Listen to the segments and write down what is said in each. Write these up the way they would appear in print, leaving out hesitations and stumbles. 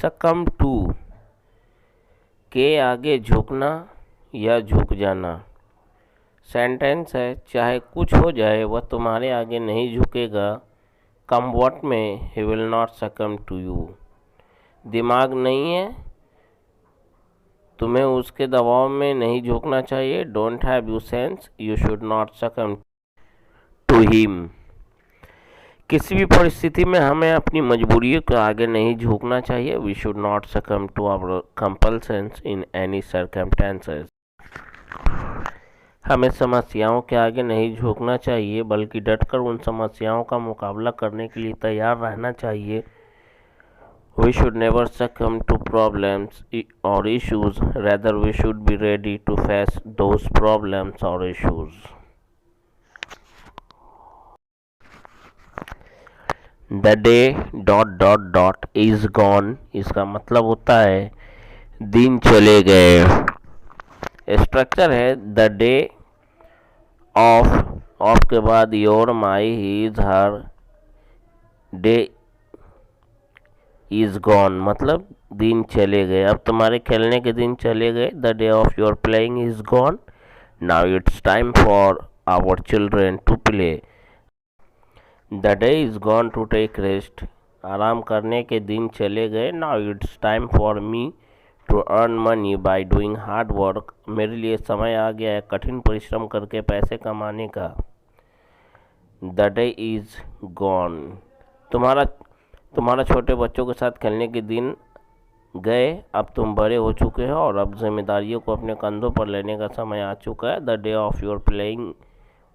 सकम टू के आगे झुकना या झुक जाना। सेंटेंस है, चाहे कुछ हो जाए वह तुम्हारे आगे नहीं झुकेगा। Come what may he will not succumb to you. दिमाग नहीं है, तुम्हें उसके दबाव में नहीं झुकना चाहिए। Don't have you sense, you should not succumb to him. किसी भी परिस्थिति में हमें अपनी मजबूरियों के आगे नहीं झुकना चाहिए। We should not succumb to our compulsions in any circumstances. हमें समस्याओं के आगे नहीं झुकना चाहिए, बल्कि डटकर उन समस्याओं का मुकाबला करने के लिए तैयार रहना चाहिए। We should never succumb to problems or issues, rather we should be ready to face those problems or issues. The day ... is gone, इसका मतलब होता है दिन चले गए। स्ट्रक्चर है द डे ऑफ के बाद your, my, his, her. Day is gone मतलब दिन चले गए। अब तुम्हारे खेलने के दिन चले गए। The day of your playing is gone, now it's time for our children to play. The day is gone to take rest, आराम करने के दिन चले गए। Now it's time for me to earn money by doing hard work, मेरे लिए समय आ गया है कठिन परिश्रम करके पैसे कमाने का। द डे इज गॉन, तुम्हारा छोटे बच्चों के साथ खेलने के दिन गए। अब तुम बड़े हो चुके हो और अब जिम्मेदारियों को अपने कंधों पर लेने का समय आ चुका है। The day of your playing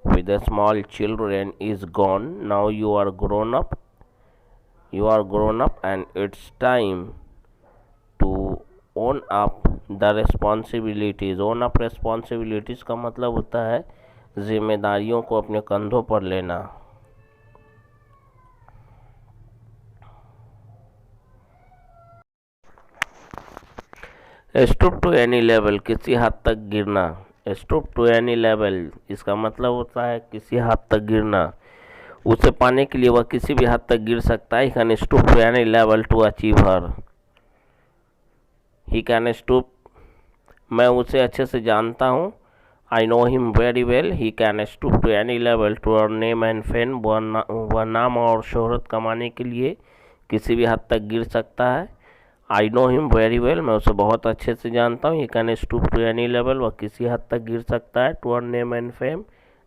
with the small children is gone, now you are grown up and it's time to own up the responsibilities. Own up responsibilities का मतलब होता है जिम्मेदारियों को अपने कंधों पर लेना। स्टूप टू एनी लेवल, किसी हद तक गिरना। स्टूप टू एनी लेवल इसका मतलब होता है किसी हद तक गिरना। उसे पाने के लिए वह किसी भी हद तक गिर सकता है। He can stoop to any level to achieve her. He can stoop, मैं उसे अच्छे से जानता हूँ। I know him very well. He can stoop to any level to earn name and fame, वह नाम और शोहरत कमाने के लिए किसी भी हद तक गिर सकता है। I know him very well, मैं उसे बहुत अच्छे से जानता हूँ। He can stoop to any level, वह किसी हद तक गिर सकता है। To earn name and fame,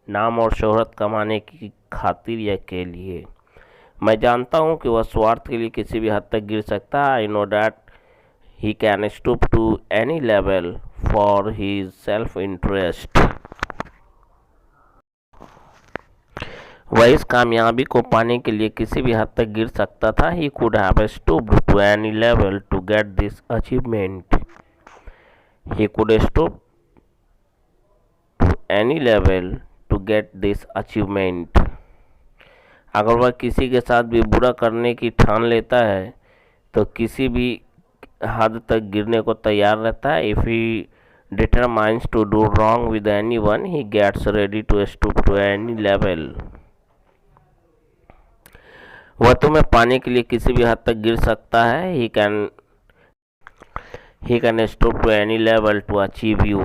नाम और शोहरत कमाने की खातिर या के लिए। मैं जानता हूँ कि वह स्वार्थ के लिए किसी भी हद तक गिर सकता है। I know that he can stoop to any level for his self interest. वह इस कामयाबी को पाने के लिए किसी भी हद तक गिर सकता था। He could have stooped to any level to get this achievement. He could stoop to any level to get this achievement. अगर वह किसी के साथ भी बुरा करने की ठान लेता है तो किसी भी हद तक गिरने को तैयार रहता है। If he determines to do wrong with anyone, he gets ready to stoop to any level. वह तुम्हें पाने के लिए किसी भी हद तक गिर सकता है। He can stoop to any level to achieve you.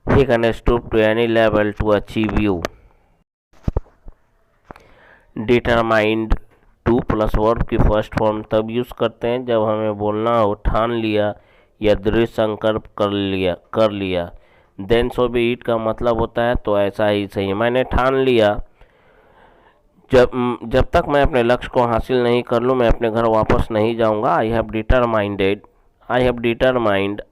He can stoop to any level to achieve you. Determined to plus verb की फर्स्ट फॉर्म तब यूज करते हैं जब हमें बोलना हो ठान लिया या दृढ़ संकल्प कर लिया। देन सो बी इट का मतलब होता है तो ऐसा ही सही। मैंने ठान लिया, जब तक मैं अपने लक्ष्य को हासिल नहीं कर लूँ मैं अपने घर वापस नहीं जाऊँगा। I have determined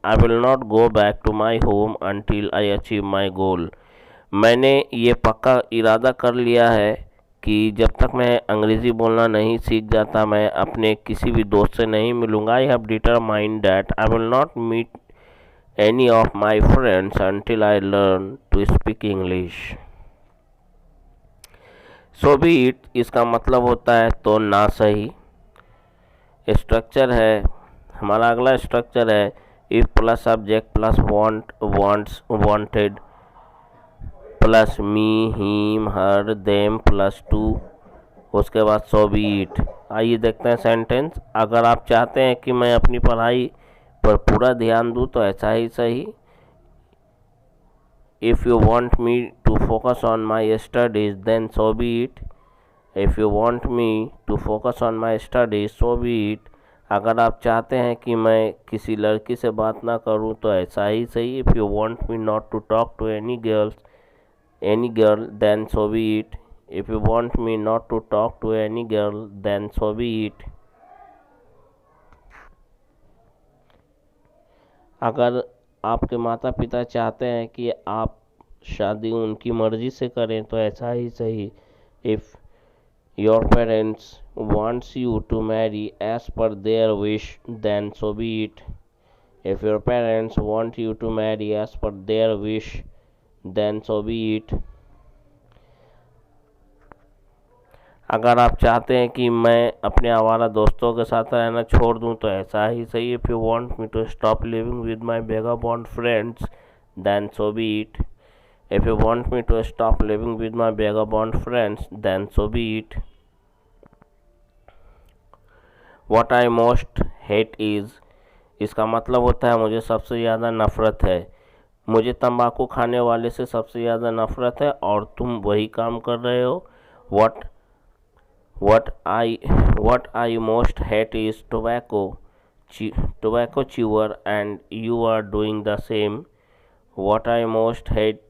I will not go back to my home until I achieve my goal. मैंने ये पक्का इरादा कर लिया है कि जब तक मैं अंग्रेज़ी बोलना नहीं सीख जाता मैं अपने किसी भी दोस्त से नहीं मिलूँगा। I have determined that I will not meet any of my friends until I learn to speak English. So be it इसका मतलब होता है तो ना सही। स्ट्रक्चर है, हमारा अगला स्ट्रक्चर है if plus subject plus want wants wanted plus me him her them plus two, उसके बाद सो बी इट। आइए देखते हैं सेंटेंस। अगर आप चाहते हैं कि मैं अपनी पढ़ाई पर पूरा ध्यान दूँ तो ऐसा ही सही। If you want me to focus on my studies, then so be it. If you want me to focus on my studies, so be it. अगर आप चाहते हैं कि मैं किसी लड़की से बात ना करूं तो ऐसा ही सही। If you want me not to talk to any girl, then so be it. If you want me not to talk to any girl, then so be it. अगर आपके माता पिता चाहते हैं कि आप शादी उनकी मर्जी से करें तो ऐसा ही सही। If your parents wants you to marry as per their wish then so be it. If your parents want you to marry as per their wish then so be it. अगर आप चाहते हैं कि मैं अपने आवारा दोस्तों के साथ रहना छोड़ दूं तो ऐसा ही सही। If you want me to stop living with my vagabond friends then so be it. If you want me to stop living with my vagabond friends then so be it. What I most hate is, इसका मतलब होता है मुझे सबसे ज़्यादा नफ़रत है। मुझे तंबाकू खाने वाले से सबसे ज़्यादा नफ़रत है और तुम वही काम कर रहे हो। What I most hate is tobacco chewer, and you are doing the same. What I most hate,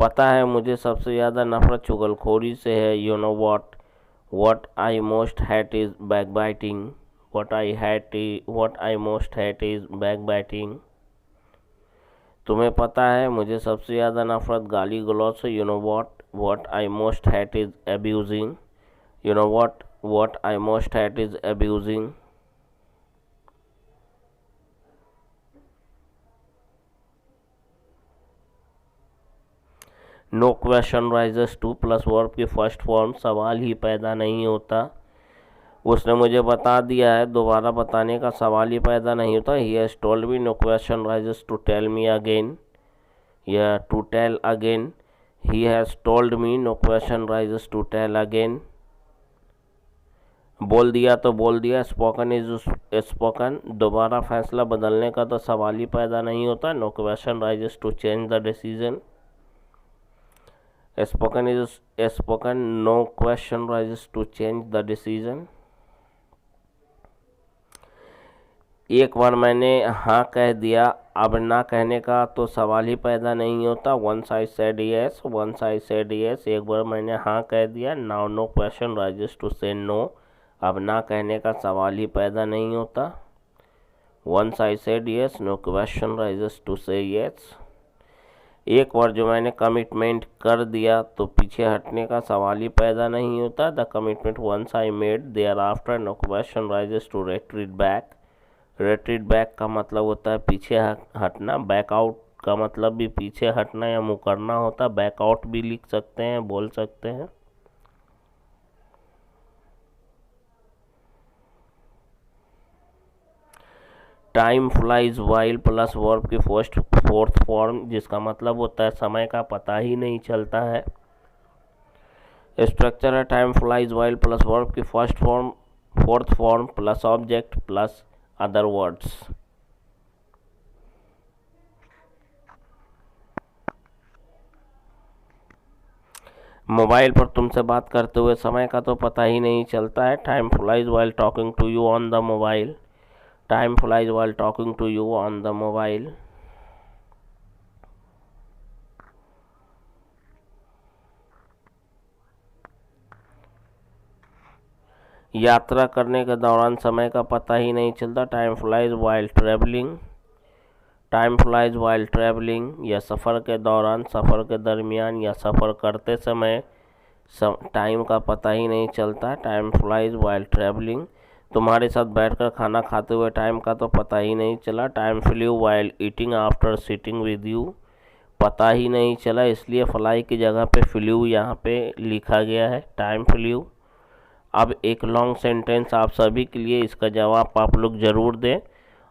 पता है मुझे सबसे ज़्यादा नफरत चुगलखोरी से है। You know what I most hate is backbiting. What I most hate is backbiting. तुम्हें पता है मुझे सबसे ज़्यादा नफरत गाली गलौज से। You know what I most hate is abusing. You know what I most hate is abusing. No question rises to plus verb की फर्स्ट फॉर्म, सवाल ही पैदा नहीं होता। उसने मुझे बता दिया है, दोबारा बताने का सवाल ही पैदा नहीं होता। He has told me, no question rises to tell me again या to tell again. He has told me, no question rises to tell again. बोल दिया तो बोल दिया, स्पोकन इज स्पोकन। दोबारा फैसला बदलने का तो सवाल ही पैदा नहीं होता। No question rises to change the decision. Spoken is spoken, no question rises to change the decision. एक बार मैंने हाँ कह दिया, अब ना कहने का तो सवाल ही पैदा नहीं होता। वंस आई सेड यस, एक बार मैंने हाँ कह दिया। Now no question rises to say no, अब ना कहने का सवाल ही पैदा नहीं होता। Once I said yes, no question rises to say yes. एक बार जो मैंने कमिटमेंट कर दिया तो पीछे हटने का सवाल ही पैदा नहीं होता। The commitment once I made, thereafter no question rises to retreat back. Retreat back का मतलब होता है पीछे हटना। बैकआउट का मतलब भी पीछे हटना या मुकरना होता। बैकआउट भी लिख सकते हैं, बोल सकते हैं। Time flies while plus verb की फोर्थ फॉर्म, जिसका मतलब होता है समय का पता ही नहीं चलता है। स्ट्रक्चर है time flies while plus verb की fourth form plus object plus other words. Mobile पर तुमसे बात करते हुए समय का तो पता ही नहीं चलता है। Time flies while talking to you on the mobile. Time flies while talking to you on the mobile. यात्रा करने के दौरान समय का पता ही नहीं चलता। Time flies while travelling. Time flies while travelling, या सफ़र के दौरान, सफ़र के दरमियान या सफ़र करते समय टाइम का पता ही नहीं चलता। Time flies while travelling. तुम्हारे साथ बैठकर खाना खाते हुए टाइम का तो पता ही नहीं चला। Time flu while eating after sitting with you. पता ही नहीं चला, इसलिए फ्लाई की जगह पे फ्लू यहाँ पे लिखा गया है, टाइम फ्लू। अब एक लॉन्ग सेंटेंस आप सभी के लिए, इसका जवाब आप लोग ज़रूर दें,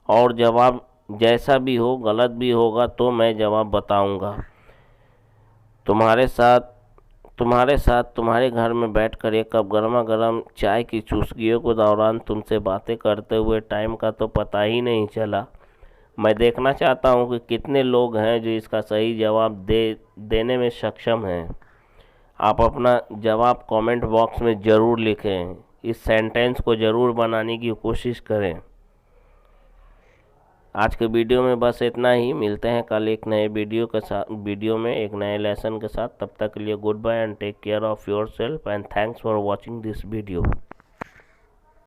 और जवाब जैसा भी हो, गलत भी होगा तो मैं जवाब बताऊंगा। तुम्हारे साथ तुम्हारे साथ तुम्हारे घर में बैठकर एक कप गर्मा गर्म चाय की चुस्कियों के दौरान तुमसे बातें करते हुए टाइम का तो पता ही नहीं चला। मैं देखना चाहता हूँ कि कितने लोग हैं जो इसका सही जवाब देने में सक्षम हैं। आप अपना जवाब कमेंट बॉक्स में ज़रूर लिखें। इस सेंटेंस को ज़रूर बनाने की कोशिश करें। आज के वीडियो में बस इतना ही। मिलते हैं कल एक नए वीडियो में एक नए लेसन के साथ। तब तक के लिए good bye and take care of yourself and thanks for watching this video.